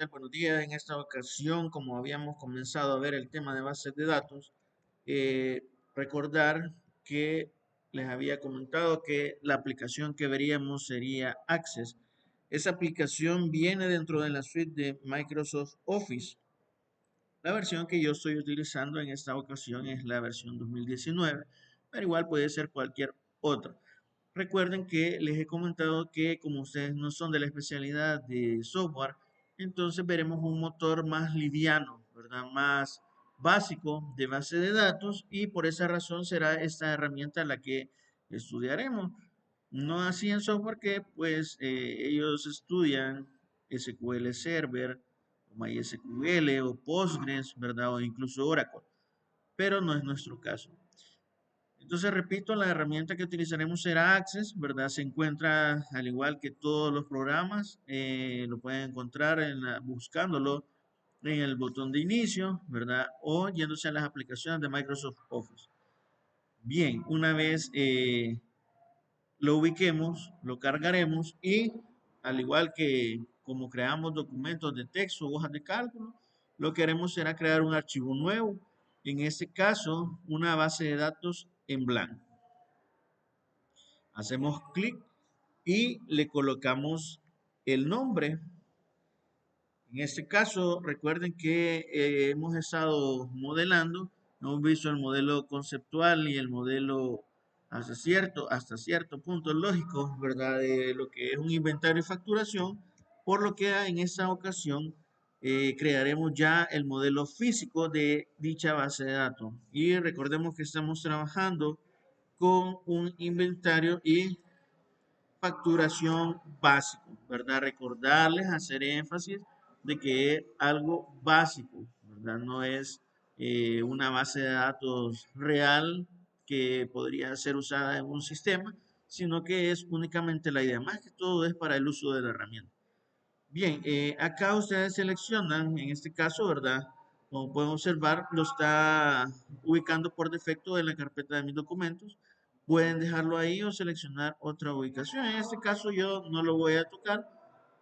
tal? Buenos días. En esta ocasión, como habíamos comenzado a ver el tema de bases de datos, recordar que les había comentado que la aplicación que veríamos sería Access. Esa aplicación viene dentro de la suite de Microsoft Office. La versión que yo estoy utilizando en esta ocasión es la versión 2019, pero igual puede ser cualquier otra. Recuerden que les he comentado que como ustedes no son de la especialidad de software, entonces veremos un motor más liviano, ¿verdad? Más básico de base de datos y por esa razón será esta herramienta la que estudiaremos. No así en software que pues ellos estudian SQL Server, o MySQL o Postgres, ¿verdad? O incluso Oracle, pero no es nuestro caso. Entonces, repito, la herramienta que utilizaremos será Access, ¿verdad? Se encuentra al igual que todos los programas, lo pueden encontrar buscándolo en el botón de inicio, ¿verdad? O yéndose a las aplicaciones de Microsoft Office. Bien, una vez lo ubiquemos, lo cargaremos y al igual que como creamos documentos de texto o hojas de cálculo, lo que haremos será crear un archivo nuevo, en este caso una base de datos en blanco. Hacemos clic y le colocamos el nombre. En este caso, recuerden que hemos estado modelando, hemos visto el modelo conceptual y el modelo hasta cierto punto lógico, ¿verdad? De lo que es un inventario y facturación, por lo que en esta ocasión crearemos ya el modelo físico de dicha base de datos. Y recordemos que estamos trabajando con un inventario y facturación básico, ¿verdad? Recordarles, hacer énfasis de que es algo básico, ¿verdad? No es una base de datos real que podría ser usada en un sistema, sino que es únicamente la idea, más que todo es para el uso de la herramienta. Bien, acá ustedes seleccionan, en este caso, ¿verdad? Como pueden observar, lo está ubicando por defecto en la carpeta de mis documentos. Pueden dejarlo ahí o seleccionar otra ubicación. En este caso yo no lo voy a tocar,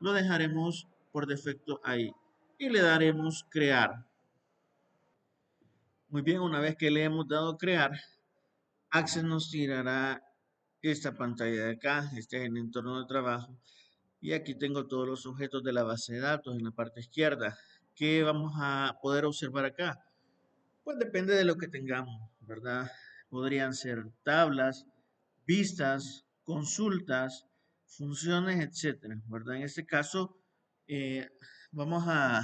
lo dejaremos por defecto ahí. Y le daremos crear. Muy bien, una vez que le hemos dado crear, Access nos tirará esta pantalla de acá. Este es el entorno de trabajo. Y aquí tengo todos los objetos de la base de datos en la parte izquierda. ¿Qué vamos a poder observar acá? Pues depende de lo que tengamos, ¿verdad? Podrían ser tablas, vistas, consultas, funciones, etcétera, ¿verdad? En este caso, eh, vamos a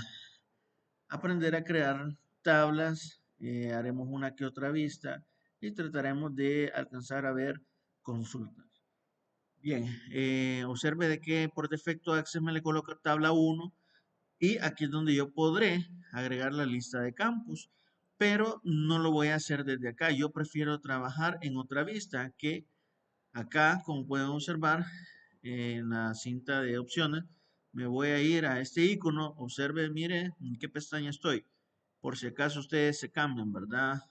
aprender a crear tablas, haremos una que otra vista y trataremos de alcanzar a ver consultas. Bien, observe de que por defecto Access me le coloca tabla 1 y aquí es donde yo podré agregar la lista de campos, pero no lo voy a hacer desde acá. Yo prefiero trabajar en otra vista que acá, como pueden observar en la cinta de opciones, me voy a ir a este icono. Observe, mire en qué pestaña estoy. Por si acaso ustedes se cambian, ¿verdad?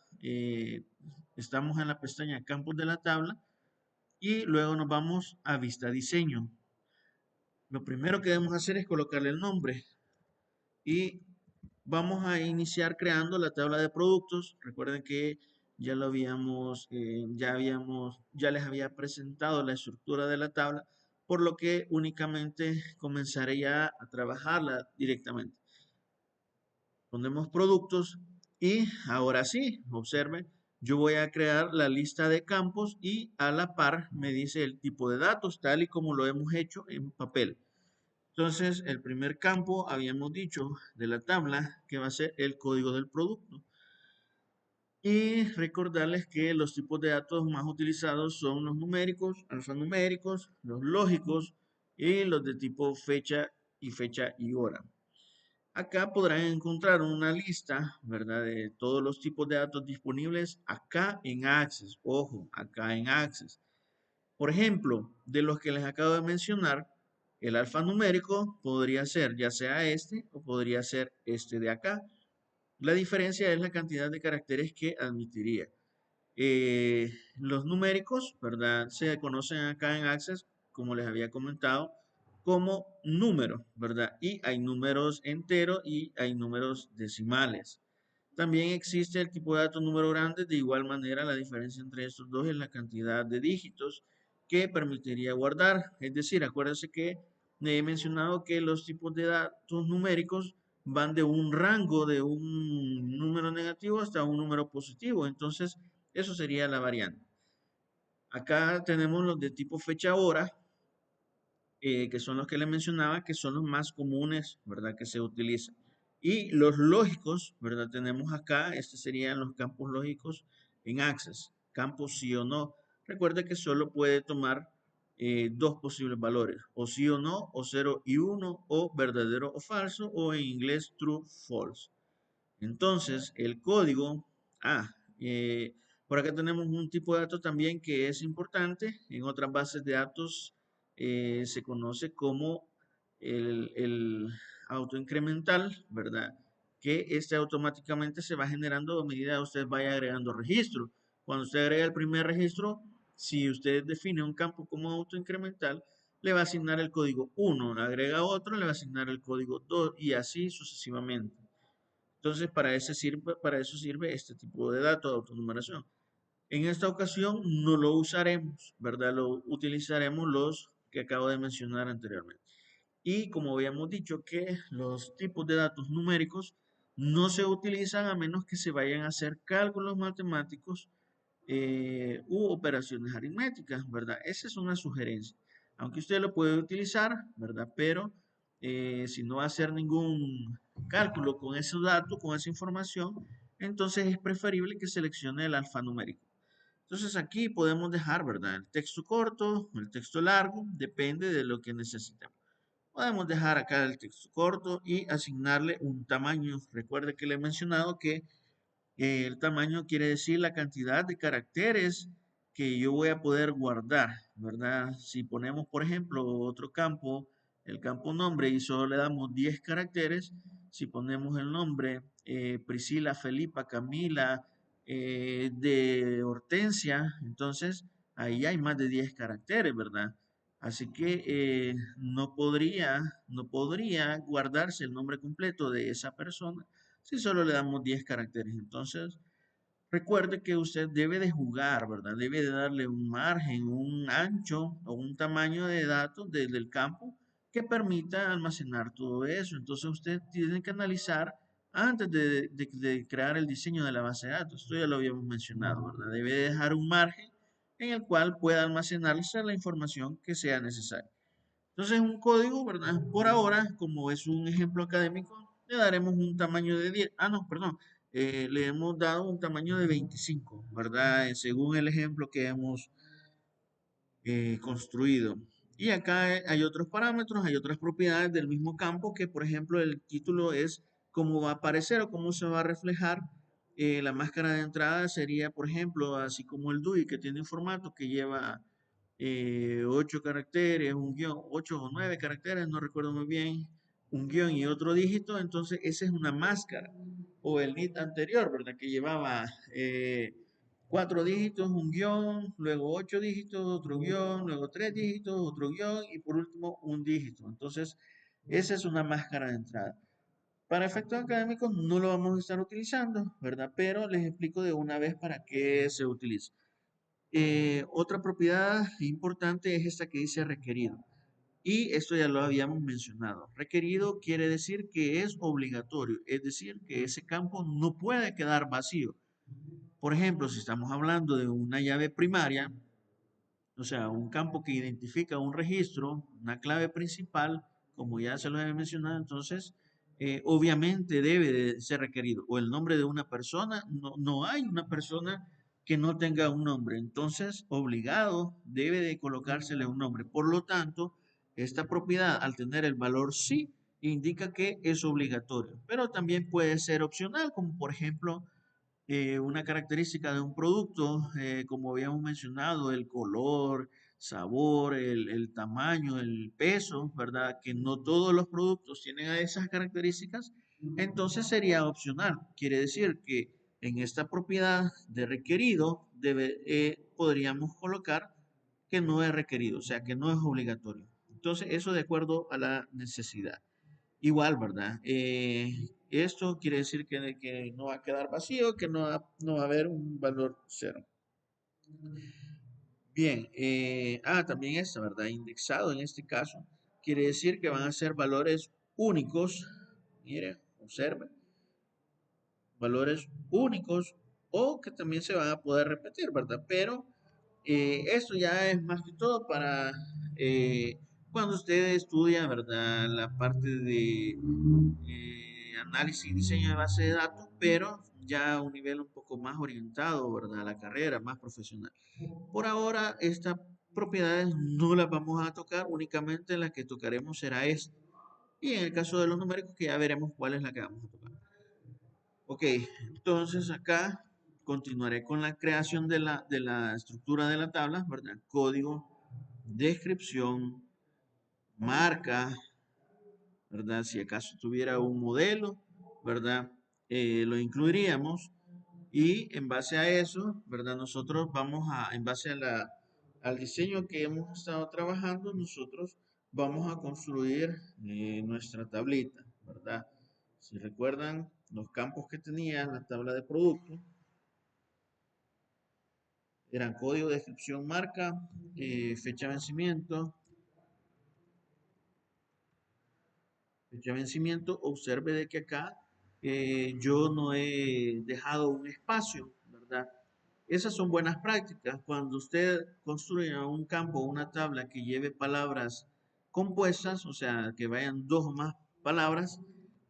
Estamos en la pestaña campos de la tabla y luego nos vamos a vista diseño. Lo primero que debemos hacer es colocarle el nombre y vamos a iniciar creando la tabla de productos. Recuerden que ya lo habíamos, ya les había presentado la estructura de la tabla, por lo que únicamente comenzaré ya a trabajarla directamente. Ponemos productos y ahora sí, observen, yo voy a crear la lista de campos y a la par me dice el tipo de datos, tal y como lo hemos hecho en papel. Entonces, el primer campo, habíamos dicho, de la tabla, que va a ser el código del producto. Y recordarles que los tipos de datos más utilizados son los numéricos, alfanuméricos, los lógicos y los de tipo fecha y hora. Acá podrán encontrar una lista, ¿verdad? De todos los tipos de datos disponibles acá en Access. Ojo, acá en Access. Por ejemplo, de los que les acabo de mencionar, el alfanumérico podría ser ya sea este o podría ser este de acá. La diferencia es la cantidad de caracteres que admitiría. Los numéricos, ¿verdad? Se conocen acá en Access, como les había comentado, como número, ¿verdad? Y hay números enteros y hay números decimales. También existe el tipo de datos número grande, de igual manera la diferencia entre estos dos es la cantidad de dígitos que permitiría guardar. Es decir, acuérdense que he mencionado que los tipos de datos numéricos van de un rango de un número negativo hasta un número positivo. Entonces, eso sería la variante. Acá tenemos los de tipo fecha-hora, que son los que le mencionaba, que son los más comunes, ¿verdad? Que se utilizan. Y los lógicos, ¿verdad? Tenemos acá, estos serían los campos lógicos en Access, campos sí o no. Recuerde que solo puede tomar dos posibles valores, o sí o no, o 0 y 1, o verdadero o falso, o en inglés true, false. Entonces, el código, ah, por acá tenemos un tipo de datos también que es importante. En otras bases de datos se conoce como el autoincremental, ¿verdad? Que este automáticamente se va generando a medida que usted vaya agregando registros. Cuando usted agrega el primer registro, si usted define un campo como autoincremental, le va a asignar el código 1, agrega otro, le va a asignar el código 2 y así sucesivamente. Entonces, para eso sirve este tipo de datos de autonumeración. En esta ocasión no lo usaremos, ¿verdad? Lo utilizaremos los que acabo de mencionar anteriormente. Y como habíamos dicho que los tipos de datos numéricos no se utilizan a menos que se vayan a hacer cálculos matemáticos u operaciones aritméticas, ¿verdad? Esa es una sugerencia. Aunque usted lo puede utilizar, ¿verdad? Pero si no va a hacer ningún cálculo con esos datos, con esa información, entonces es preferible que seleccione el alfanumérico. Entonces aquí podemos dejar, ¿verdad? El texto corto, el texto largo, depende de lo que necesitemos. Podemos dejar acá el texto corto y asignarle un tamaño. Recuerde que le he mencionado que el tamaño quiere decir la cantidad de caracteres que yo voy a poder guardar, ¿verdad? Si ponemos, por ejemplo, otro campo, el campo nombre, y solo le damos 10 caracteres, si ponemos el nombre Priscila, Felipa, Camila, de Hortensia, entonces ahí hay más de 10 caracteres, ¿verdad? Así que no podría guardarse el nombre completo de esa persona si solo le damos 10 caracteres. Entonces, recuerde que usted debe de jugar, ¿verdad? Debe de darle un margen, un ancho o un tamaño de datos desde el campo que permita almacenar todo eso. Entonces, usted tiene que analizar antes de crear el diseño de la base de datos. Esto ya lo habíamos mencionado, ¿verdad? Debe de dejar un margen en el cual pueda almacenarse la información que sea necesaria. Entonces, un código, ¿verdad? Por ahora, como es un ejemplo académico, le daremos un tamaño de 10. Ah, no, perdón. Le hemos dado un tamaño de 25, ¿verdad? Según el ejemplo que hemos construido. Y acá hay otros parámetros, hay otras propiedades del mismo campo que, por ejemplo, el título es cómo va a aparecer o cómo se va a reflejar. La máscara de entrada sería, por ejemplo, así como el DUI, que tiene un formato que lleva 8 caracteres, un guión, 8 o 9 caracteres, no recuerdo muy bien, un guión y otro dígito, entonces esa es una máscara. O el NIT anterior, ¿verdad? Que llevaba 4 dígitos, un guión, luego 8 dígitos, otro guión, luego 3 dígitos, otro guión y por último un dígito. Entonces, esa es una máscara de entrada. Para efectos académicos no lo vamos a estar utilizando, ¿verdad? Pero les explico de una vez para qué se utiliza. Otra propiedad importante es esta que dice requerido. Y esto ya lo habíamos mencionado. Requerido quiere decir que es obligatorio, es decir, que ese campo no puede quedar vacío. Por ejemplo, si estamos hablando de una llave primaria, o sea, un campo que identifica un registro, una clave principal, como ya se lo he mencionado, entonces, obviamente debe de ser requerido. O el nombre de una persona, no hay una persona que no tenga un nombre, entonces, obligado, debe de colocársele un nombre. Por lo tanto, esta propiedad, al tener el valor sí, indica que es obligatorio, pero también puede ser opcional, como por ejemplo, una característica de un producto, como habíamos mencionado, el color, sabor, el tamaño, el peso, ¿verdad? Que no todos los productos tienen esas características, entonces sería opcional. Quiere decir que en esta propiedad de requerido podríamos colocar que no es requerido, o sea, que no es obligatorio. Entonces, eso de acuerdo a la necesidad. Igual, ¿verdad? Esto quiere decir que no va a quedar vacío, que no va a haber un valor cero. Bien, también esta, ¿verdad? Indexado en este caso, quiere decir que van a ser valores únicos. Mire, observe, valores únicos o que también se van a poder repetir, ¿verdad? Pero esto ya es más que todo para cuando usted estudia, ¿verdad? La parte de análisis y diseño de base de datos, pero ya a un nivel un poco más orientado, ¿verdad? A la carrera, más profesional. Por ahora, estas propiedades no las vamos a tocar, únicamente la que tocaremos será esta. Y en el caso de los numéricos, que ya veremos cuál es la que vamos a tocar. Ok, entonces acá continuaré con la creación de la estructura de la tabla, ¿verdad? Código, descripción, marca, ¿verdad? Si acaso tuviera un modelo, ¿verdad? Lo incluiríamos y en base a eso, ¿verdad? Nosotros vamos a, en base a al diseño que hemos estado trabajando, nosotros vamos a construir nuestra tablita, ¿verdad? Si recuerdan los campos que tenía la tabla de producto, eran código, descripción, marca, fecha de vencimiento. Fecha de vencimiento, observe de que acá yo no he dejado un espacio, ¿verdad? Esas son buenas prácticas. Cuando usted construya un campo o una tabla que lleve palabras compuestas, o sea, que vayan dos o más palabras,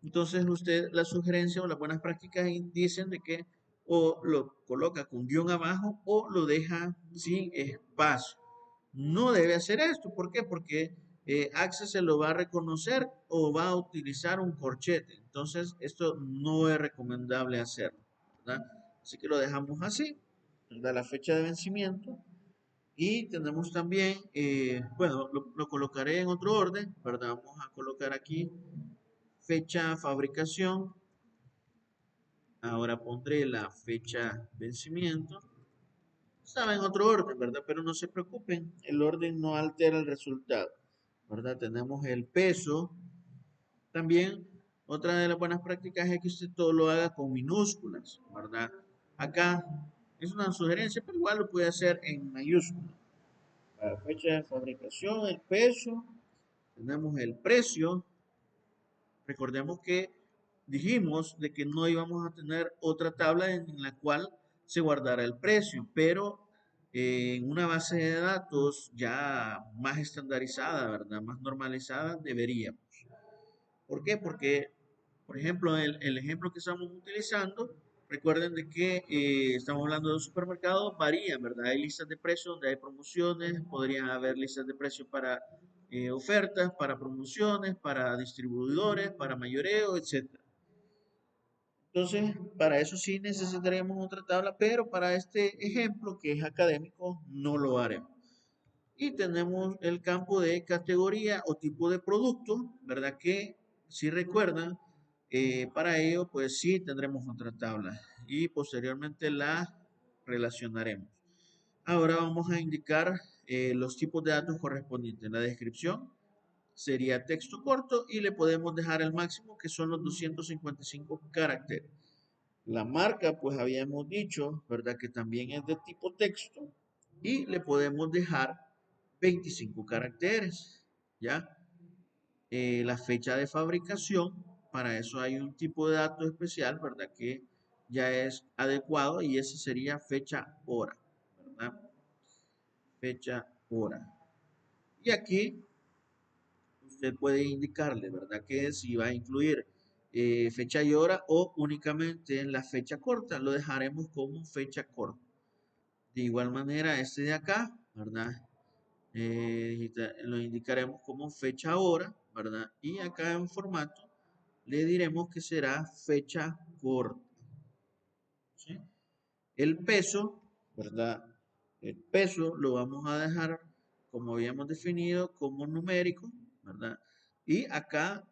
entonces usted la sugerencia o las buenas prácticas dicen de que o lo coloca con guión abajo o lo deja sin espacio. No debe hacer esto. ¿Por qué? Porque Access se lo va a reconocer o va a utilizar un corchete. Entonces, esto no es recomendable hacerlo, ¿verdad? Así que lo dejamos así, ¿verdad? La fecha de vencimiento. Y tenemos también, bueno, lo colocaré en otro orden, ¿verdad? Vamos a colocar aquí fecha de fabricación. Ahora pondré la fecha vencimiento. Estaba en otro orden, ¿verdad? Pero no se preocupen, el orden no altera el resultado, ¿verdad? Tenemos el peso. También, otra de las buenas prácticas es que usted todo lo haga con minúsculas, ¿verdad? Acá es una sugerencia, pero igual lo puede hacer en mayúsculas. La fecha de fabricación, el peso, tenemos el precio. Recordemos que dijimos de que no íbamos a tener otra tabla en la cual se guardara el precio, pero en una base de datos ya más estandarizada, ¿verdad? Más normalizada, deberíamos. ¿Por qué? Porque, por ejemplo, el ejemplo que estamos utilizando, recuerden de que estamos hablando de un supermercado, varía, ¿verdad? Hay listas de precios donde hay promociones, podrían haber listas de precios para ofertas, para promociones, para distribuidores, para mayoreo, etcétera. Entonces, para eso sí necesitaríamos otra tabla, pero para este ejemplo que es académico, no lo haremos. Y tenemos el campo de categoría o tipo de producto, ¿verdad? Que si recuerdan, para ello, pues sí tendremos otra tabla y posteriormente la relacionaremos. Ahora vamos a indicar los tipos de datos correspondientes. La descripción sería texto corto y le podemos dejar el máximo que son los 255 caracteres. La marca, pues habíamos dicho, ¿verdad? Que también es de tipo texto y le podemos dejar 25 caracteres, ¿ya? La fecha de fabricación, para eso hay un tipo de dato especial, ¿verdad? Que ya es adecuado y ese sería fecha hora, ¿verdad? Fecha hora. Y aquí usted puede indicarle, ¿verdad? Que si va a incluir fecha y hora o únicamente en la fecha corta, lo dejaremos como fecha corta. De igual manera, este de acá, ¿verdad? Lo indicaremos como fecha hora, ¿verdad? Y acá en formato le diremos que será fecha corta. ¿Sí? El peso, ¿verdad? El peso lo vamos a dejar como habíamos definido como numérico, ¿verdad? Y acá,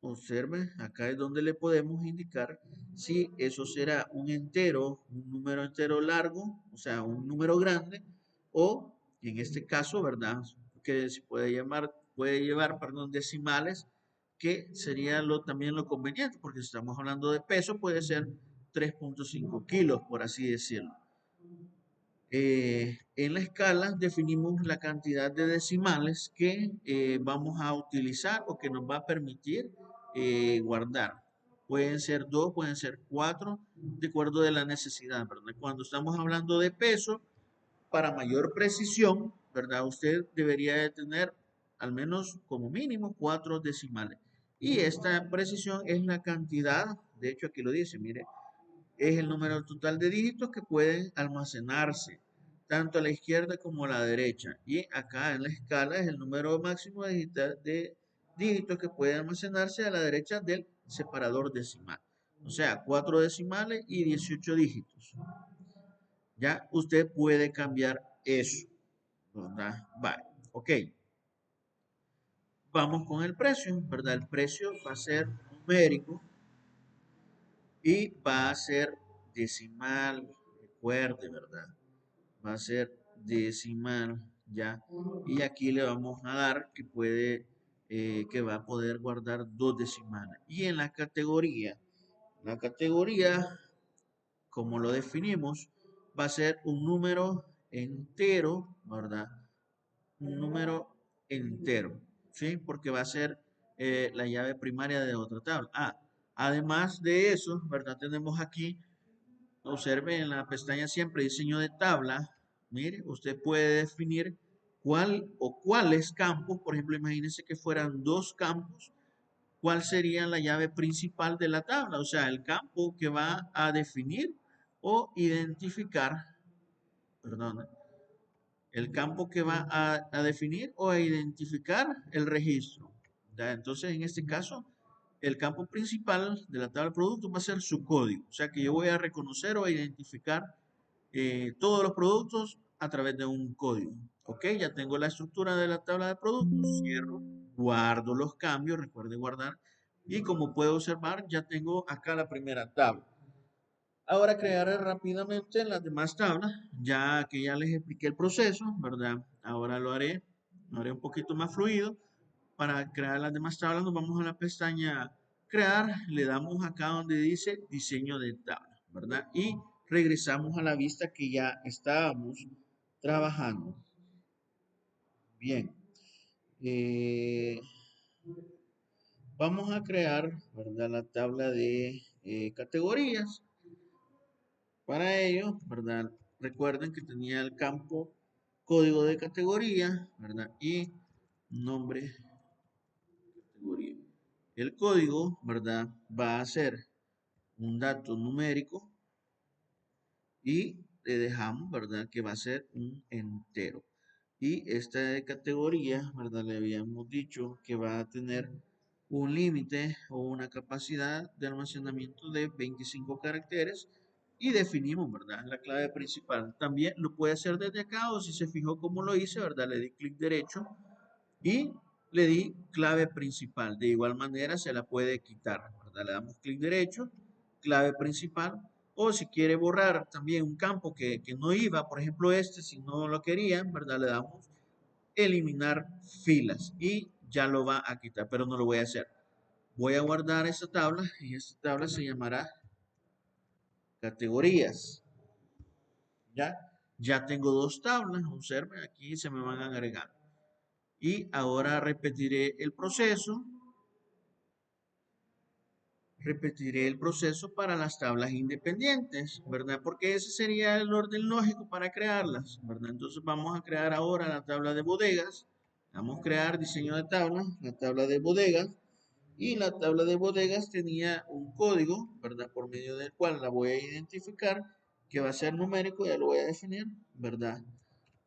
observe, acá es donde le podemos indicar si eso será un entero, un número entero largo, o sea, un número grande, o en este caso, ¿verdad? Que se puede llamar puede llevar, perdón, decimales, que sería también lo conveniente, porque si estamos hablando de peso, puede ser 3,5 kilos, por así decirlo. En la escala definimos la cantidad de decimales que vamos a utilizar o que nos va a permitir guardar. Pueden ser 2, pueden ser 4, de acuerdo de la necesidad, ¿verdad? Cuando estamos hablando de peso, para mayor precisión, ¿verdad? Usted debería de tener al menos como mínimo 4 decimales. Y esta precisión es la cantidad, de hecho aquí lo dice, mire, es el número total de dígitos que pueden almacenarse, tanto a la izquierda como a la derecha. Y acá en la escala es el número máximo de dígitos que puede almacenarse a la derecha del separador decimal. O sea, 4 decimales y 18 dígitos. Ya usted puede cambiar eso, ¿verdad? Vale, ok. Vamos con el precio, ¿verdad? El precio va a ser numérico y va a ser decimal, recuerde, ¿verdad? Va a ser decimal, ¿ya? Y aquí le vamos a dar que puede, que va a poder guardar 2 decimales. Y en la categoría, como lo definimos, va a ser un número entero, ¿verdad? Un número entero, ¿sí? Porque va a ser la llave primaria de otra tabla. Además de eso, ¿verdad? Tenemos aquí, observe en la pestaña siempre diseño de tabla, mire, usted puede definir cuál o cuáles campos, por ejemplo, imagínense que fueran 2 campos, cuál sería la llave principal de la tabla, o sea, el campo que va a definir o identificar, perdón, el campo que va a definir o a identificar el registro. ¿Ya? Entonces, en este caso, el campo principal de la tabla de productos va a ser su código. O sea que yo voy a reconocer o a identificar todos los productos a través de un código. Ok, ya tengo la estructura de la tabla de productos, cierro, guardo los cambios, recuerde guardar. Y como puedo observar, ya tengo acá la primera tabla. Ahora crearé rápidamente las demás tablas, ya que ya les expliqué el proceso, ¿verdad? Ahora lo haré un poquito más fluido. Para crear las demás tablas nos vamos a la pestaña crear, le damos acá donde dice diseño de tabla, ¿verdad? Y regresamos a la vista que ya estábamos trabajando. Bien, eh, vamos a crear, ¿verdad? La tabla de categorías. Para ello, ¿verdad? Recuerden que tenía el campo código de categoría, ¿verdad? Y nombre de categoría. El código, ¿verdad? Va a ser un dato numérico y le dejamos, ¿verdad? Que va a ser un entero. Y esta de categoría, ¿verdad? Le habíamos dicho que va a tener un límite o una capacidad de almacenamiento de 25 caracteres y definimos, ¿verdad? La clave principal. También lo puede hacer desde acá o si se fijó cómo lo hice, ¿verdad? Le di clic derecho y le di clave principal. De igual manera se la puede quitar, ¿verdad? Le damos clic derecho, clave principal. O si quiere borrar también un campo que no iba, por ejemplo este, si no lo querían, ¿verdad? Le damos eliminar filas y ya lo va a quitar, pero no lo voy a hacer. Voy a guardar esta tabla y esta tabla se llamará categorías. ¿Ya? Ya tengo 2 tablas, observen, aquí se me van agregando. Y ahora repetiré el proceso para las tablas independientes, ¿verdad? Porque ese sería el orden lógico para crearlas, ¿verdad? Entonces vamos a crear ahora la tabla de bodegas. Vamos a crear diseño de tabla, la tabla de bodegas. Y la tabla de bodegas tenía un código, ¿verdad? Por medio del cual la voy a identificar, que va a ser numérico, ya lo voy a definir, ¿verdad?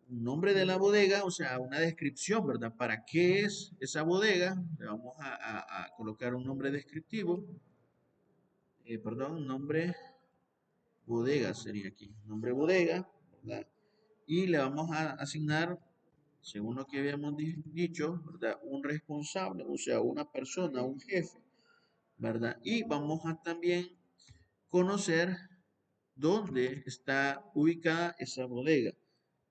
Un nombre de la bodega, o sea, una descripción, ¿verdad? ¿Para qué es esa bodega? Le vamos a colocar un nombre descriptivo, perdón, nombre bodega sería aquí, nombre bodega, ¿verdad? Y le vamos a asignar, según lo que habíamos dicho, ¿verdad? Un responsable, o sea, una persona, un jefe, ¿verdad? Y vamos a también conocer dónde está ubicada esa bodega.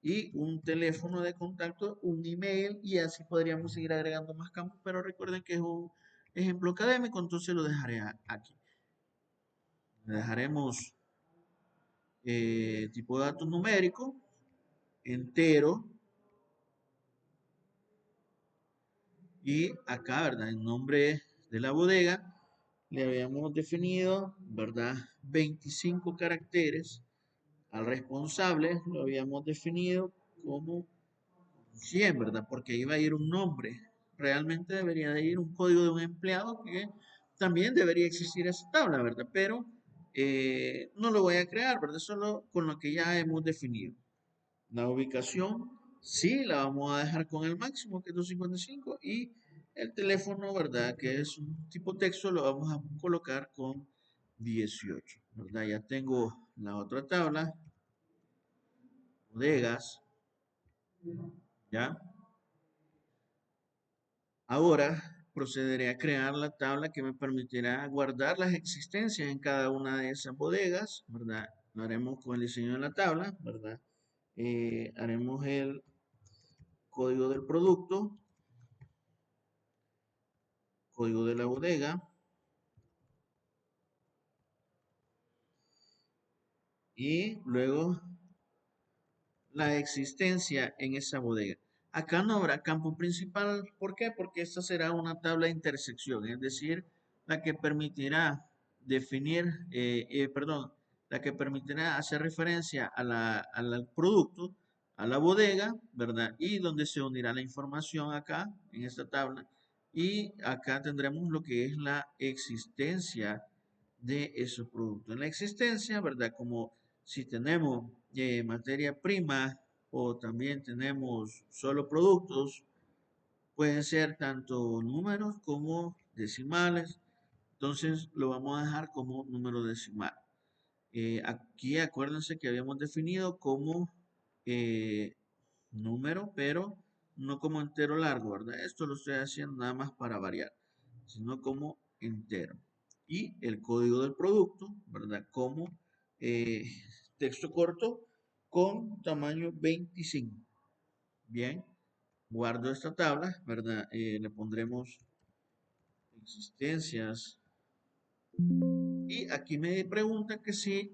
y un teléfono de contacto, un email y así podríamos seguir agregando más campos, pero recuerden que es un ejemplo académico, entonces lo dejaré aquí. Le dejaremos tipo de datos numérico, entero, y acá, ¿verdad? En nombre de la bodega le habíamos definido, ¿verdad? 25 caracteres. Al responsable lo habíamos definido como 100, ¿verdad? Porque iba a ir un nombre. Realmente debería de ir un código de un empleado que también debería existir esa tabla, ¿verdad? Pero no lo voy a crear, ¿verdad? Solo con lo que ya hemos definido. La ubicación, sí, la vamos a dejar con el máximo, que es 255, y el teléfono, ¿verdad? Que es un tipo texto, lo vamos a colocar con 18, ¿verdad? Ya tengo la otra tabla, bodegas, ¿ya? Ahora procederé a crear la tabla que me permitirá guardar las existencias en cada una de esas bodegas, ¿verdad? Lo haremos con el diseño de la tabla, ¿verdad? Haremos el código del producto, código de la bodega y luego la existencia en esa bodega. Acá no habrá campo principal. ¿Por qué? Porque esta será una tabla de intersección, es decir, la que permitirá definir, perdón, la que permitirá hacer referencia al producto, a la bodega, ¿verdad? Y donde se unirá la información acá, en esta tabla. Y acá tendremos lo que es la existencia de esos productos. En la existencia, ¿verdad? Como si tenemos materia prima o también tenemos solo productos, pueden ser tanto números como decimales. Entonces lo vamos a dejar como número decimal. Aquí acuérdense que habíamos definido como eh, número, pero no como entero largo, ¿verdad? Esto lo estoy haciendo nada más para variar, sino como entero. Y el código del producto, ¿verdad? Como eh, texto corto con tamaño 25. Bien, guardo esta tabla, ¿verdad? Le pondremos existencias. Y aquí me pregunta que si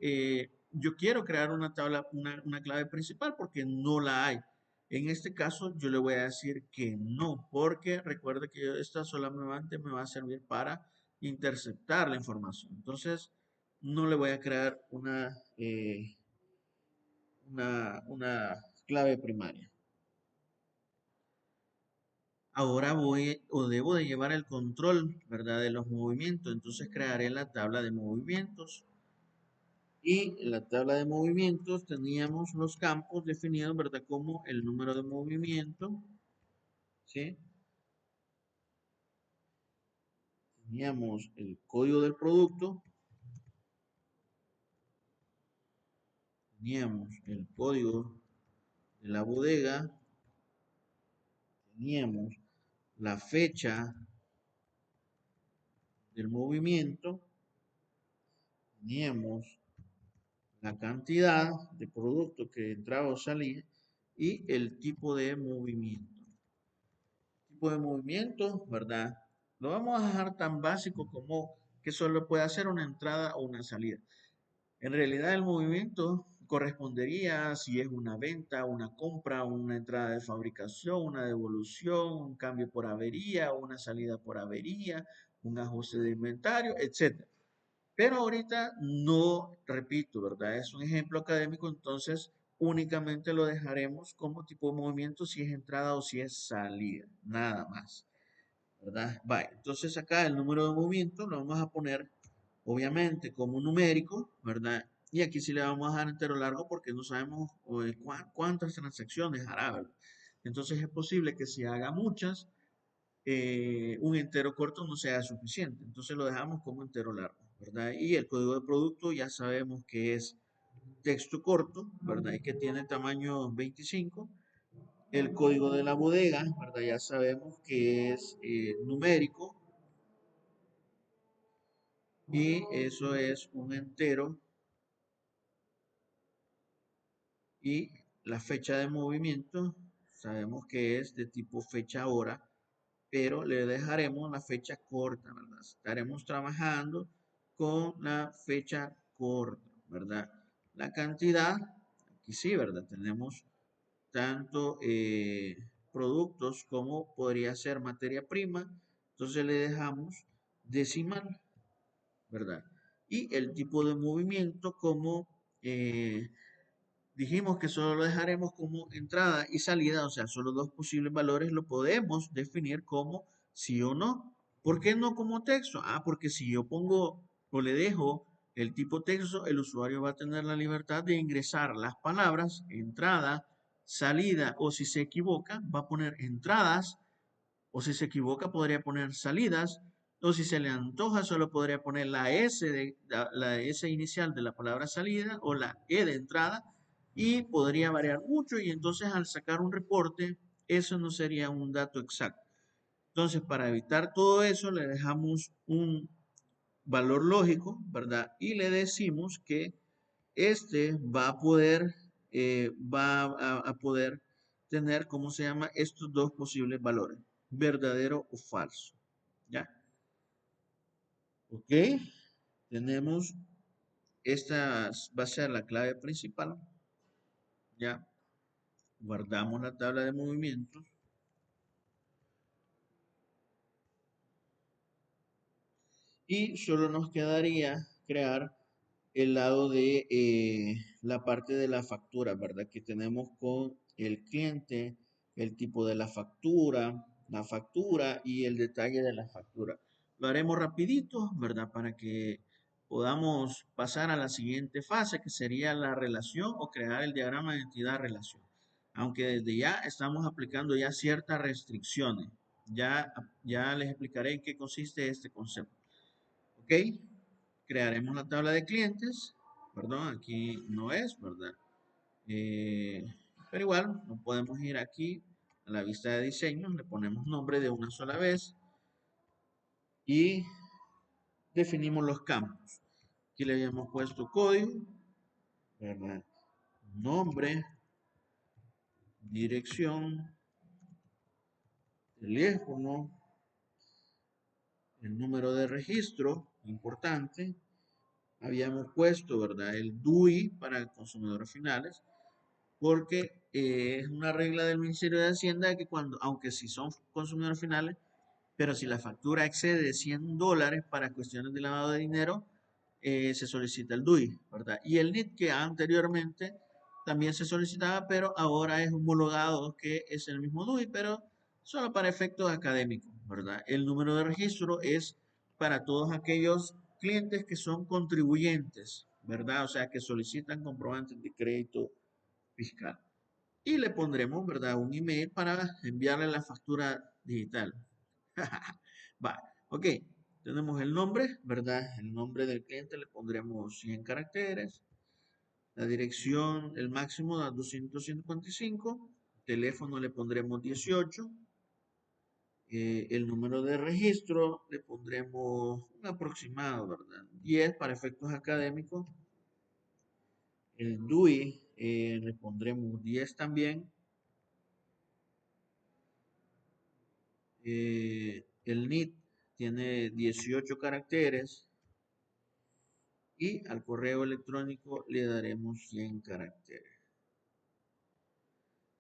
yo quiero crear una tabla, una clave principal, porque no la hay. En este caso, yo le voy a decir que no, porque recuerde que esta solamente me va a servir para interceptar la información. Entonces, no le voy a crear una clave primaria. Ahora voy o debo de llevar el control, ¿verdad? De los movimientos. Entonces crearé la tabla de movimientos. Y en la tabla de movimientos teníamos los campos definidos, ¿verdad? Como el número de movimiento, ¿sí? Teníamos el código del producto, teníamos el código de la bodega, teníamos la fecha del movimiento, teníamos la cantidad de producto que entraba o salía y el tipo de movimiento. Tipo de movimiento, ¿verdad? Lo vamos a dejar tan básico como que solo puede hacer una entrada o una salida. En realidad el movimiento correspondería si es una venta, una compra, una entrada de fabricación, una devolución, un cambio por avería, una salida por avería, un ajuste de inventario, etc. Pero ahorita no, repito, ¿verdad? Es un ejemplo académico, entonces únicamente lo dejaremos como tipo de movimiento si es entrada o si es salida, nada más, ¿verdad? Vale, entonces acá el número de movimiento lo vamos a poner obviamente como numérico, ¿verdad? Y aquí sí le vamos a dar entero largo porque no sabemos cuántas transacciones hará, ¿verdad? Entonces es posible que si haga muchas, un entero corto no sea suficiente. Entonces lo dejamos como entero largo, ¿verdad? Y el código de producto ya sabemos que es texto corto, ¿verdad? Y que tiene tamaño 25. El código de la bodega, ¿verdad? Ya sabemos que es numérico y eso es un entero y la fecha de movimiento, sabemos que es de tipo fecha-hora, pero le dejaremos la fecha corta, ¿verdad? Estaremos trabajando con la fecha corta, ¿verdad? La cantidad, aquí sí, ¿verdad? Tenemos tanto productos como podría ser materia prima, entonces le dejamos decimal, ¿verdad? Y el tipo de movimiento como dijimos que solo lo dejaremos como entrada y salida, o sea, solo dos posibles valores lo podemos definir como sí o no. ¿Por qué no como texto? Ah, porque si yo pongo o le dejo el tipo texto, el usuario va a tener la libertad de ingresar las palabras entrada, salida, o si se equivoca, va a poner entradas, o si se equivoca podría poner salidas, o si se le antoja solo podría poner la S inicial de la palabra salida o la E de entrada y podría variar mucho y entonces al sacar un reporte eso no sería un dato exacto. Entonces para evitar todo eso le dejamos un valor lógico, ¿verdad? Y le decimos que este va a poder, a poder tener, ¿cómo se llama? Estos dos posibles valores, verdadero o falso. ¿Ya? Ok, tenemos, esta va a ser la clave principal. ¿Ya? Guardamos la tabla de movimientos y solo nos quedaría crear el lado de la parte de la factura, ¿verdad? Que tenemos con el cliente, el tipo de la factura y el detalle de la factura. Lo haremos rapidito, ¿verdad? Para que podamos pasar a la siguiente fase, que sería la relación o crear el diagrama de entidad-relación. Aunque desde ya estamos aplicando ya ciertas restricciones. Ya les explicaré en qué consiste este concepto. ¿Ok? Crearemos la tabla de clientes, perdón, aquí no es, ¿verdad? Pero igual, no podemos ir aquí a la vista de diseño, le ponemos nombre de una sola vez y definimos los campos. Aquí le habíamos puesto código, ¿verdad? Nombre, dirección, teléfono, el número de registro, importante. Habíamos puesto, ¿verdad? El DUI para consumidores finales porque es una regla del Ministerio de Hacienda que cuando, aunque si son consumidores finales, pero si la factura excede $100 para cuestiones de lavado de dinero, se solicita el DUI, ¿verdad? Y el NIT que anteriormente también se solicitaba, pero ahora es homologado que es el mismo DUI, pero solo para efectos académicos, ¿verdad? El número de registro es para todos aquellos clientes que son contribuyentes, ¿verdad? O sea, que solicitan comprobantes de crédito fiscal. Y le pondremos, ¿verdad? Un email para enviarle la factura digital. Va, ok. Tenemos el nombre, ¿verdad? El nombre del cliente le pondremos 100 caracteres. La dirección, el máximo da 255. Teléfono le pondremos 18. El número de registro le pondremos un aproximado, ¿verdad? 10 para efectos académicos. El DUI le pondremos 10 también. El NIT tiene 18 caracteres y al correo electrónico le daremos 100 caracteres.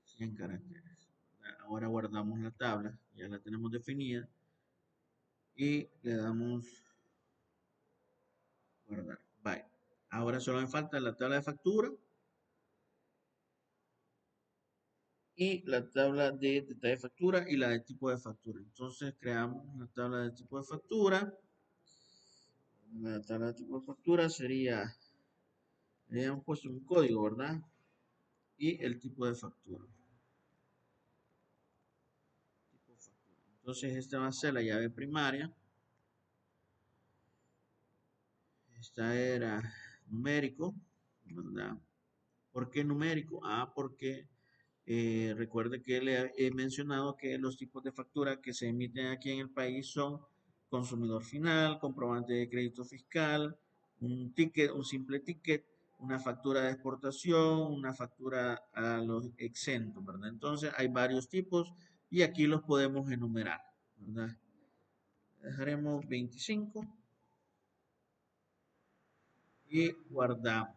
100 caracteres. Ahora guardamos la tabla, ya la tenemos definida y le damos guardar. Bye. Ahora solo me falta la tabla de factura y la tabla de detalle de factura y la de tipo de factura. Entonces creamos la tabla de tipo de factura. La tabla de tipo de factura sería, le hemos puesto un código, ¿verdad? Y el tipo de factura. Entonces esta va a ser la llave primaria. Esta era numérico, ¿verdad? ¿Por qué numérico? Ah, porque recuerde que le he mencionado que los tipos de factura que se emiten aquí en el país son consumidor final, comprobante de crédito fiscal, un ticket, un simple ticket, una factura de exportación, una factura a los exentos, ¿verdad? Entonces hay varios tipos y aquí los podemos enumerar, ¿verdad? Dejaremos 25 y guardamos.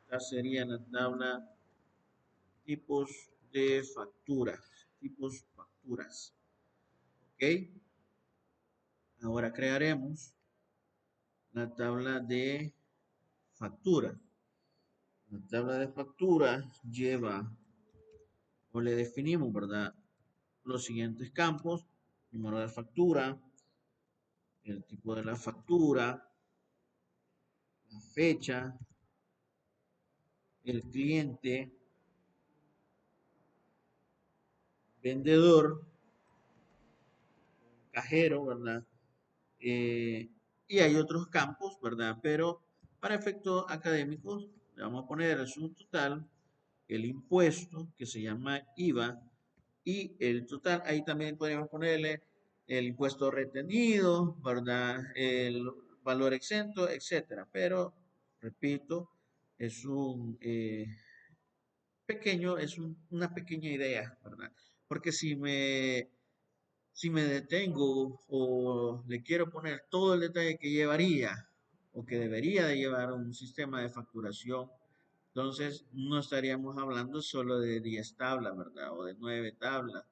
Esta sería la tabla tipos de facturas, tipos facturas, ¿ok? Ahora crearemos la tabla de factura. La tabla de factura lleva o le definimos, ¿verdad? Los siguientes campos: número de factura, el tipo de la factura, la fecha, el cliente, vendedor, cajero, ¿verdad? Y hay otros campos, ¿verdad? Pero para efectos académicos le vamos a poner el subtotal, el impuesto, que se llama IVA, y el total. Ahí también podríamos ponerle el impuesto retenido, ¿verdad? El valor exento, etcétera. Pero, repito, es un pequeño, una pequeña idea, ¿verdad? Porque si me detengo o le quiero poner todo el detalle que llevaría o que debería de llevar un sistema de facturación, entonces no estaríamos hablando solo de 10 tablas, ¿verdad? O de 9 tablas.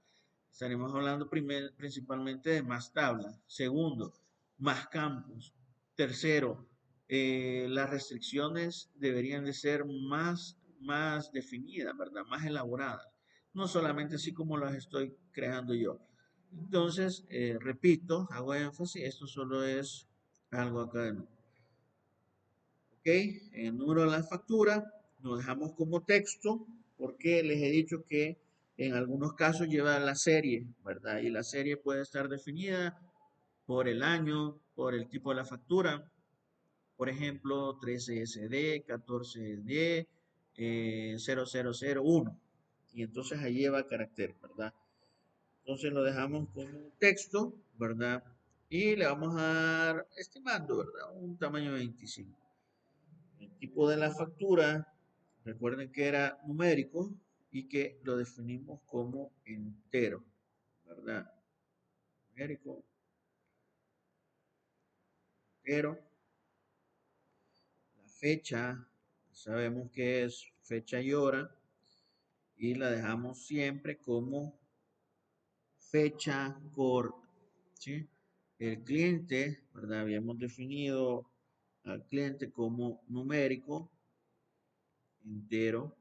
Estaremos hablando principalmente de más tablas. Segundo, más campos. Tercero, las restricciones deberían de ser más definidas, ¿verdad? Más elaboradas. No solamente así como las estoy creando yo. Entonces, repito, hago énfasis, esto solo es algo académico. ¿Ok? El número de la factura lo dejamos como texto porque les he dicho que en algunos casos lleva la serie, ¿verdad? Y la serie puede estar definida por el año, por el tipo de la factura. Por ejemplo, 13SD, 14D, 0001. Y entonces ahí lleva carácter, ¿verdad? Entonces lo dejamos como texto, ¿verdad? Y le vamos a dar, estimando, ¿verdad? Un tamaño de 25. El tipo de la factura, recuerden que era numérico y que lo definimos como entero, ¿verdad? Numérico, entero. La fecha, sabemos que es fecha y hora y la dejamos siempre como fecha corta, ¿sí? El cliente, ¿verdad? Habíamos definido al cliente como numérico, entero.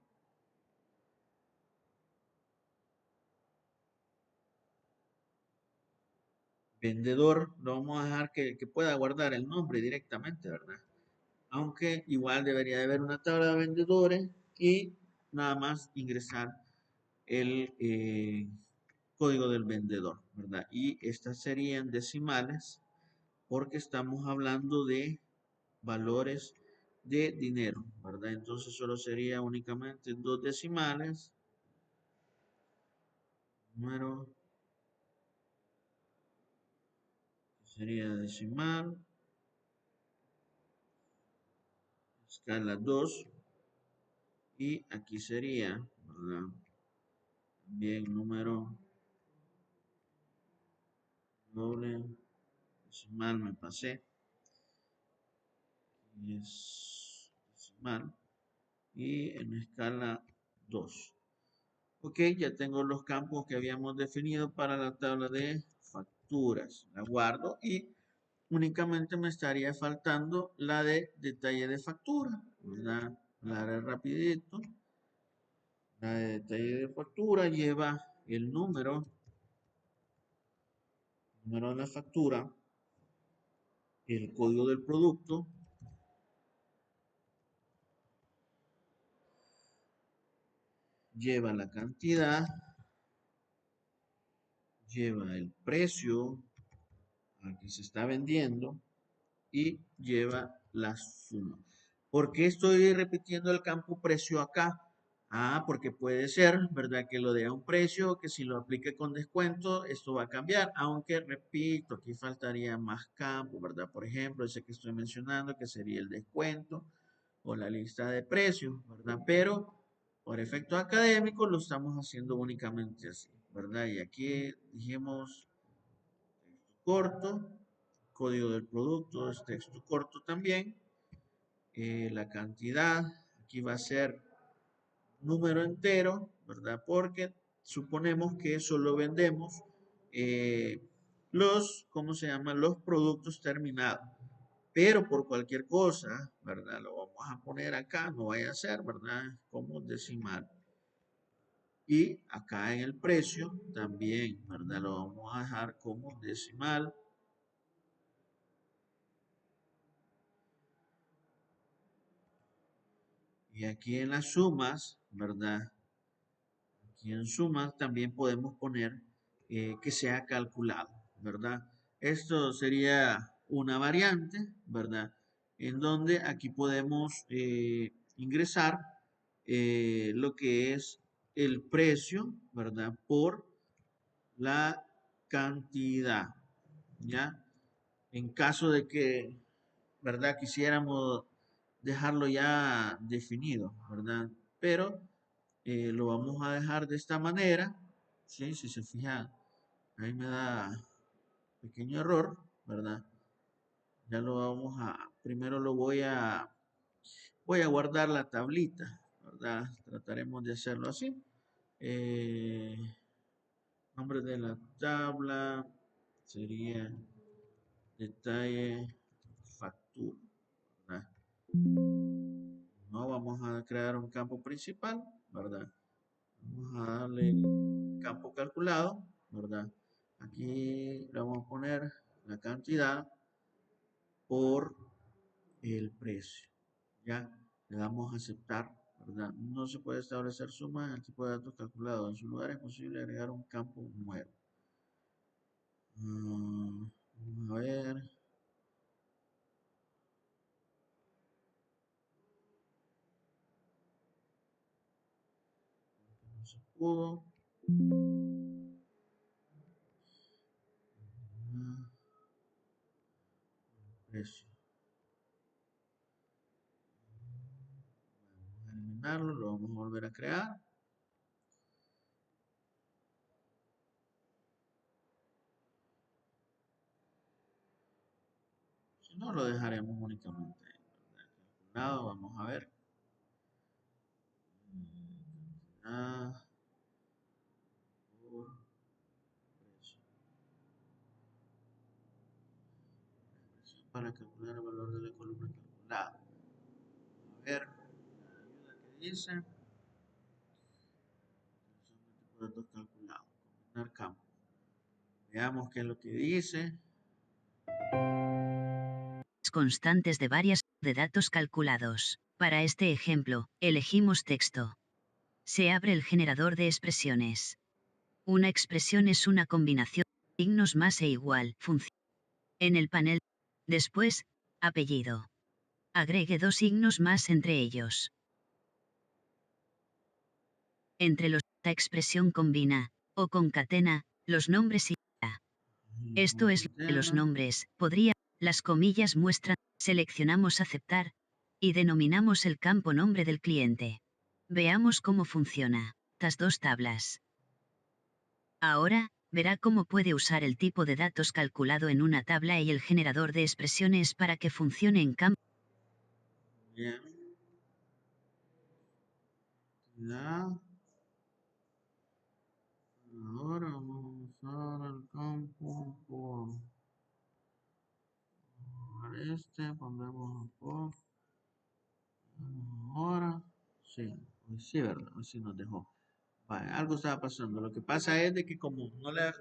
Vendedor, lo vamos a dejar que pueda guardar el nombre directamente, ¿verdad? Aunque igual debería de haber una tabla de vendedores y nada más ingresar el código del vendedor, ¿verdad? Y estas serían decimales porque estamos hablando de valores de dinero, ¿verdad? Entonces solo sería únicamente dos decimales, número sería decimal, escala 2 y aquí sería, ¿verdad? Bien, número doble decimal me pasé y es decimal y en escala 2. Ok, ya tengo los campos que habíamos definido para la tabla de facturas. La guardo y únicamente me estaría faltando la de detalle de factura. La haré rapidito. La de detalle de factura lleva el número de la factura, el código del producto, lleva la cantidad, lleva el precio al que se está vendiendo y lleva la suma. ¿Por qué estoy repitiendo el campo precio acá? Ah, porque puede ser, ¿verdad? Que lo dé a un precio, que si lo aplique con descuento, esto va a cambiar. Aunque, repito, aquí faltaría más campo, ¿verdad? Por ejemplo, ese que estoy mencionando, que sería el descuento. o la lista de precios, ¿verdad? Pero por efectos académicos lo estamos haciendo únicamente así, ¿verdad? Y aquí dijimos texto corto, código del producto es texto corto también, la cantidad, aquí va a ser número entero, ¿verdad? Porque suponemos que solo vendemos ¿cómo se llaman? Los productos terminados. Pero por cualquier cosa, ¿verdad? Lo vamos a poner acá, no vaya a ser, ¿verdad? Como decimal. Y acá en el precio también, ¿verdad? Lo vamos a dejar como decimal. Y aquí en las sumas, ¿verdad? Aquí en sumas también podemos poner que sea calculado, ¿verdad? Esto sería una variante, ¿verdad? En donde aquí podemos ingresar lo que es el precio, ¿verdad? Por la cantidad, ¿ya? En caso de que, ¿verdad? Quisiéramos dejarlo ya definido, ¿verdad? Pero lo vamos a dejar de esta manera, ¿sí? Si se fijan, ahí me da pequeño error, ¿verdad? Ya lo vamos primero voy a guardar la tablita, ¿verdad? Trataremos de hacerlo así. Eh, Nombre de la tabla sería detalle factura, ¿verdad? No vamos a crear un campo principal, ¿verdad? Vamos a darle campo calculado, ¿verdad? Aquí le vamos a poner la cantidad por el precio, ¿ya? Le damos a aceptar, ¿verdad? No se puede establecer sumas en el tipo de datos calculado. En su lugar es posible agregar un campo nuevo. Vamos a ver. No se pudo. Precio. Vamos a eliminarlo, lo vamos a volver a crear. Si no, lo dejaremos únicamente calculado. Vamos a ver. Ah, por precio. Para calcular el valor de la columna calculada. A ver, la ayuda que dice. Datos calculados. Combinar campo. Veamos qué es lo que dice. Constantes de varias de datos calculados. Para este ejemplo, elegimos texto. Se abre el generador de expresiones. Una expresión es una combinación de signos más e igual. Función. En el panel, después, apellido. Agregue dos signos más entre ellos. Entre los, la expresión combina, o concatena, los nombres y la. Esto es lo que los nombres, podría, las comillas muestran, seleccionamos aceptar, y denominamos el campo nombre del cliente. Veamos cómo funciona. Estas dos tablas. Ahora, verá cómo puede usar el tipo de datos calculado en una tabla y el generador de expresiones para que funcione en campo. Bien. Ya. Ahora vamos a usar el campo por pondremos por ahora. Sí, pues sí, ¿verdad? Pues sí nos dejó. Vale, algo estaba pasando. Lo que pasa es de que como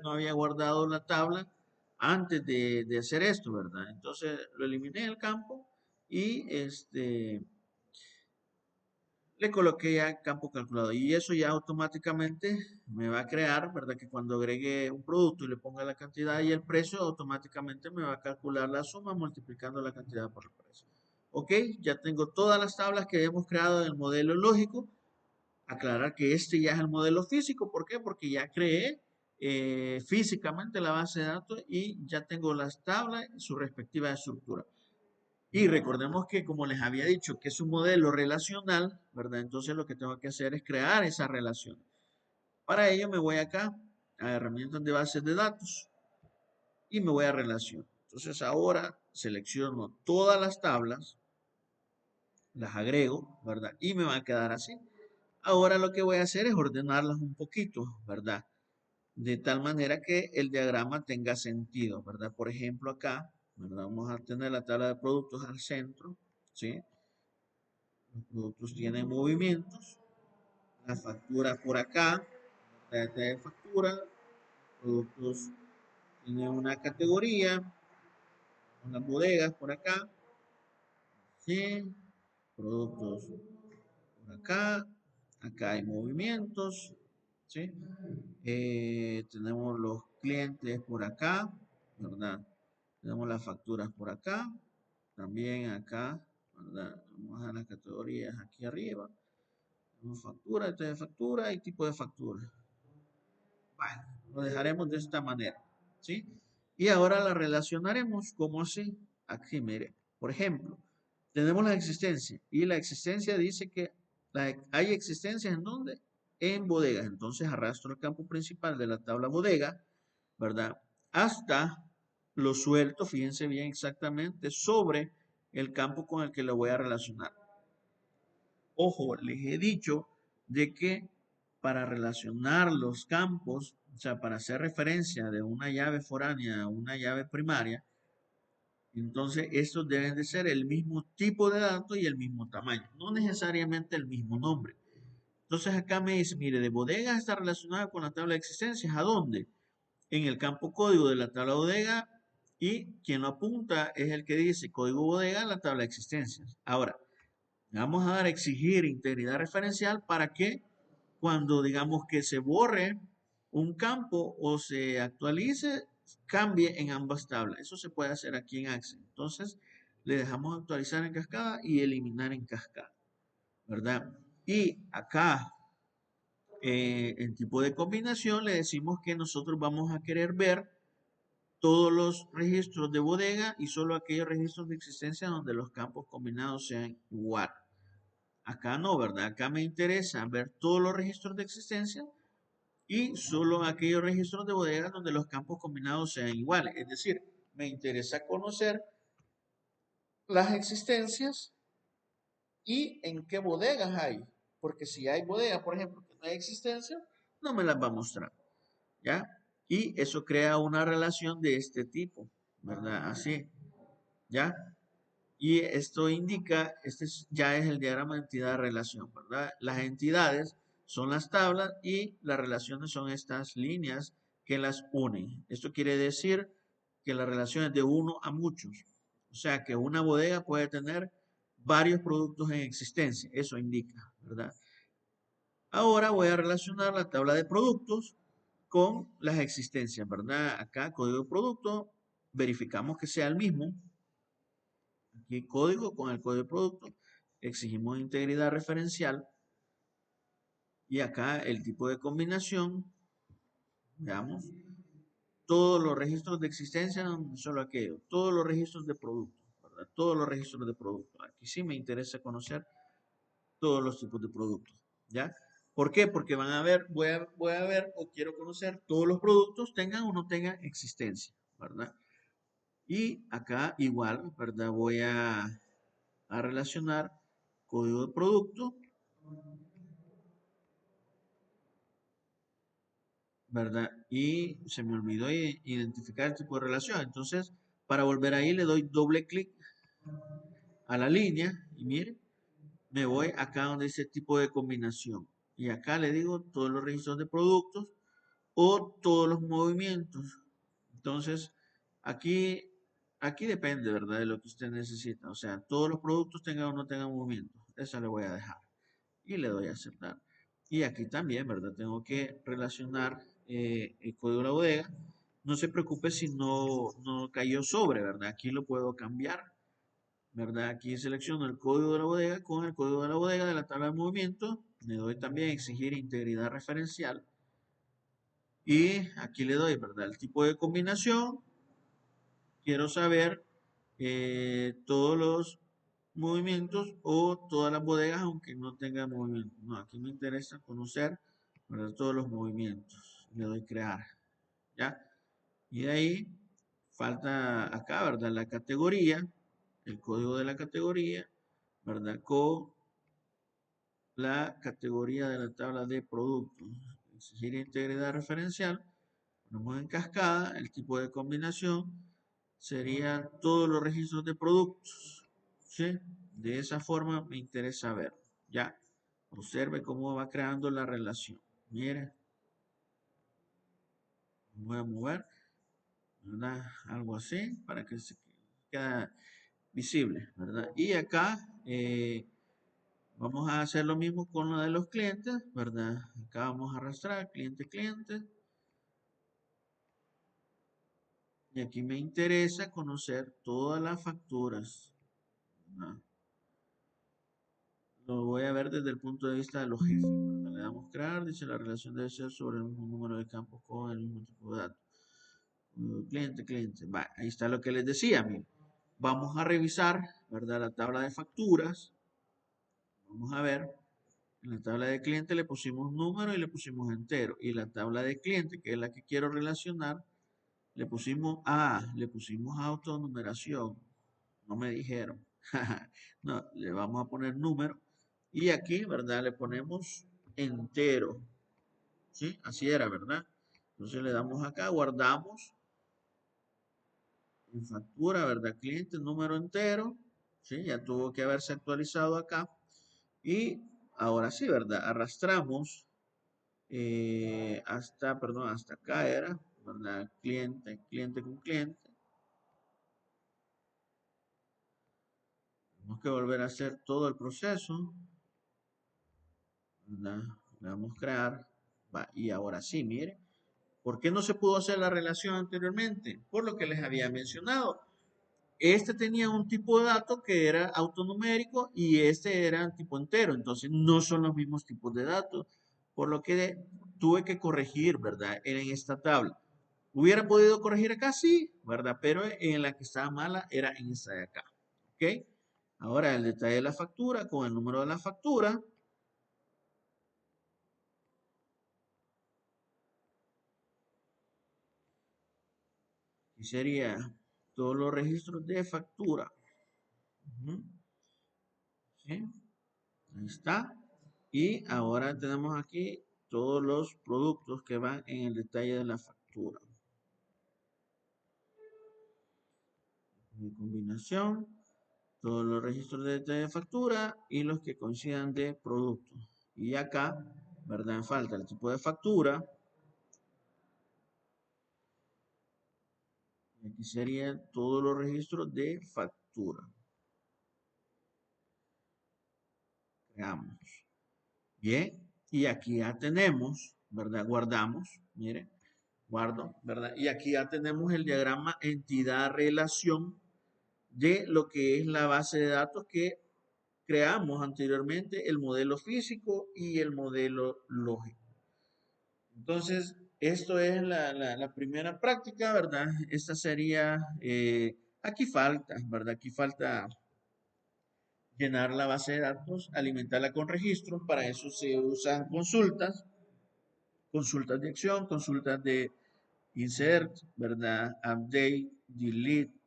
no había guardado la tabla antes de hacer esto, ¿verdad? Entonces lo eliminé del campo y le coloqué ya campo calculado y eso ya automáticamente me va a crear, ¿verdad? Que cuando agregue un producto y le ponga la cantidad y el precio, automáticamente me va a calcular la suma multiplicando la cantidad por el precio. Ok, ya tengo todas las tablas que hemos creado en el modelo lógico. Aclarar que este ya es el modelo físico. ¿Por qué? Porque ya creé físicamente la base de datos y ya tengo las tablas y su respectiva estructura. Y recordemos que, como les había dicho, que es un modelo relacional, ¿verdad? Entonces lo que tengo que hacer es crear esa relación. Para ello me voy acá a herramientas de bases de datos y me voy a relación. Entonces ahora selecciono todas las tablas, las agrego, ¿verdad? Y me va a quedar así. Ahora lo que voy a hacer es ordenarlas un poquito, ¿verdad? De tal manera que el diagrama tenga sentido, ¿verdad? Por ejemplo, acá, ¿verdad? Vamos a tener la tabla de productos al centro, ¿sí? Los productos tienen movimientos, la factura por acá, la de factura, productos tienen una categoría, unas bodegas por acá, ¿sí? Productos por acá, acá hay movimientos, ¿sí? Tenemos los clientes por acá, ¿verdad? Tenemos las facturas por acá, también acá, ¿verdad? Vamos a las categorías aquí arriba. Tenemos factura, este de factura y tipo de factura. Bueno, lo dejaremos de esta manera, ¿sí? Y ahora la relacionaremos como así. Aquí, mire, por ejemplo, tenemos la existencia y la existencia dice que hay existencias en donde en bodegas. Entonces arrastro el campo principal de la tabla bodega, ¿verdad? Hasta lo suelto, fíjense bien exactamente, sobre el campo con el que lo voy a relacionar. Ojo, les he dicho de que para relacionar los campos, o sea, para hacer referencia de una llave foránea a una llave primaria, entonces estos deben de ser el mismo tipo de datos y el mismo tamaño, no necesariamente el mismo nombre. Entonces acá me dice, mire, de bodega está relacionado con la tabla de existencias. ¿A dónde? En el campo código de la tabla bodega y quien lo apunta es el que dice código bodega en la tabla de existencias. Ahora, vamos a dar a exigir integridad referencial para que cuando digamos que se borre un campo o se actualice, cambie en ambas tablas. Eso se puede hacer aquí en Access. Entonces, le dejamos actualizar en cascada y eliminar en cascada, ¿verdad? Y acá, en tipo de combinación, le decimos que nosotros vamos a querer ver todos los registros de bodega y solo aquellos registros de existencia donde los campos combinados sean igual. Acá no, ¿verdad? Acá me interesa ver todos los registros de existencia y solo aquellos registros de bodega donde los campos combinados sean iguales. Es decir, me interesa conocer las existencias y en qué bodegas hay. Porque si hay bodegas, por ejemplo, que no hay existencia, no me las va a mostrar. ¿Ya? Y eso crea una relación de este tipo, ¿verdad? Así, ¿ya? Y esto indica, ya es el diagrama de entidad-relación, ¿verdad? Las entidades son las tablas y las relaciones son estas líneas que las unen. Esto quiere decir que la relación es de uno a muchos. O sea, que una bodega puede tener varios productos en existencia. Eso indica, ¿verdad? Ahora voy a relacionar la tabla de productos con las existencias, ¿verdad? Acá, código de producto, verificamos que sea el mismo. Aquí código con el código de producto, exigimos integridad referencial y acá el tipo de combinación, veamos, todos los registros de existencia, no solo aquello, todos los registros de producto, ¿verdad? Todos los registros de producto. Aquí sí me interesa conocer todos los tipos de productos, ¿ya? ¿Por qué? Porque van a ver, voy a ver o quiero conocer todos los productos, tengan o no tengan existencia, ¿verdad? Y acá igual, ¿verdad? Voy a relacionar código de producto, ¿verdad? Y se me olvidó identificar el tipo de relación. Entonces, para volver ahí le doy doble clic a la línea y mire, me voy acá donde dice tipo de combinación. Y acá le digo todos los registros de productos o todos los movimientos. Entonces, aquí, aquí depende, ¿verdad? De lo que usted necesita. O sea, todos los productos tengan o no tengan movimiento. Esa le voy a dejar. Y le doy a aceptar. Y aquí también, ¿verdad? Tengo que relacionar el código de la bodega. No se preocupe si no cayó sobre, ¿verdad? Aquí lo puedo cambiar, ¿verdad? Aquí selecciono el código de la bodega con el código de la bodega de la tabla de movimiento. Le doy también exigir integridad referencial. Y aquí le doy, ¿verdad? El tipo de combinación. Quiero saber todos los movimientos o todas las bodegas, aunque no tengan movimiento. No, aquí me interesa conocer, ¿verdad?, todos los movimientos. Le doy crear, ¿ya? Y de ahí falta acá, ¿verdad?, la categoría, el código de la categoría, ¿verdad?, con la categoría de la tabla de productos. Exigir integridad referencial. Ponemos en cascada, el tipo de combinación sería todos los registros de productos, ¿sí? De esa forma me interesa ver, ¿ya? Observe cómo va creando la relación. Mire, voy a mover, ¿verdad? Algo así para que se quede visible, ¿verdad? Y acá vamos a hacer lo mismo con la de los clientes, ¿verdad? Acá vamos a arrastrar cliente, cliente. Y aquí me interesa conocer todas las facturas, ¿verdad? Lo voy a ver desde el punto de vista de los jefes, ¿verdad? Le damos crear, dice la relación debe ser sobre el mismo número de campos con el mismo tipo de datos. Cliente, cliente. Va, ahí está lo que les decía, miren. Vamos a revisar, ¿verdad?, la tabla de facturas. Vamos a ver. En la tabla de cliente le pusimos número y le pusimos entero. Y la tabla de cliente, que es la que quiero relacionar, le pusimos autonumeración. No me dijeron. No, le vamos a poner número. Y aquí, ¿verdad?, le ponemos entero. ¿Sí? Así era, ¿verdad? Entonces le damos acá, guardamos. En factura, ¿verdad? Cliente, número entero. ¿Sí? Ya tuvo que haberse actualizado acá. Y ahora sí, ¿verdad? Arrastramos hasta acá era, ¿verdad? Cliente, cliente con cliente. Tenemos que volver a hacer todo el proceso, ¿verdad? Le damos crear. Va, y ahora sí, mire. ¿Por qué no se pudo hacer la relación anteriormente? Por lo que les había mencionado. Este tenía un tipo de dato que era autonumérico y este era tipo entero. Entonces no son los mismos tipos de datos. Por lo que tuve que corregir, ¿verdad? En esta tabla. ¿Hubiera podido corregir acá? Sí, ¿verdad? Pero en la que estaba mala era en esta de acá. ¿Ok? Ahora el detalle de la factura con el número de la factura. Y sería todos los registros de factura. ¿Sí? Ahí está. Y ahora tenemos aquí todos los productos que van en el detalle de la factura. De combinación, todos los registros de detalle de factura y los que coincidan de productos. Y acá, ¿verdad? Falta el tipo de factura. Y aquí serían todos los registros de factura. Creamos. Bien. Y aquí ya tenemos, ¿verdad? Guardamos. Miren. Guardo, ¿verdad? Y aquí ya tenemos el diagrama entidad-relación de lo que es la base de datos que creamos anteriormente, el modelo físico y el modelo lógico. Entonces, esto es la primera práctica, ¿verdad? Esta sería, aquí falta, ¿verdad? Aquí falta llenar la base de datos, alimentarla con registros, para eso se usan consultas de acción, consultas de insert, ¿verdad? Update, delete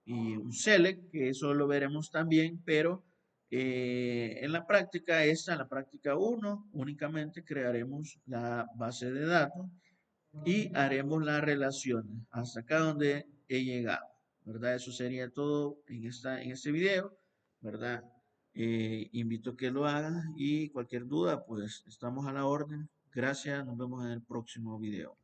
y un select, que eso lo veremos también, pero en la práctica esta, en la práctica 1, únicamente crearemos la base de datos y haremos las relaciones hasta acá donde he llegado, ¿verdad? Eso sería todo en este video, ¿verdad? Invito a que lo hagan y cualquier duda, pues estamos a la orden. Gracias, nos vemos en el próximo video.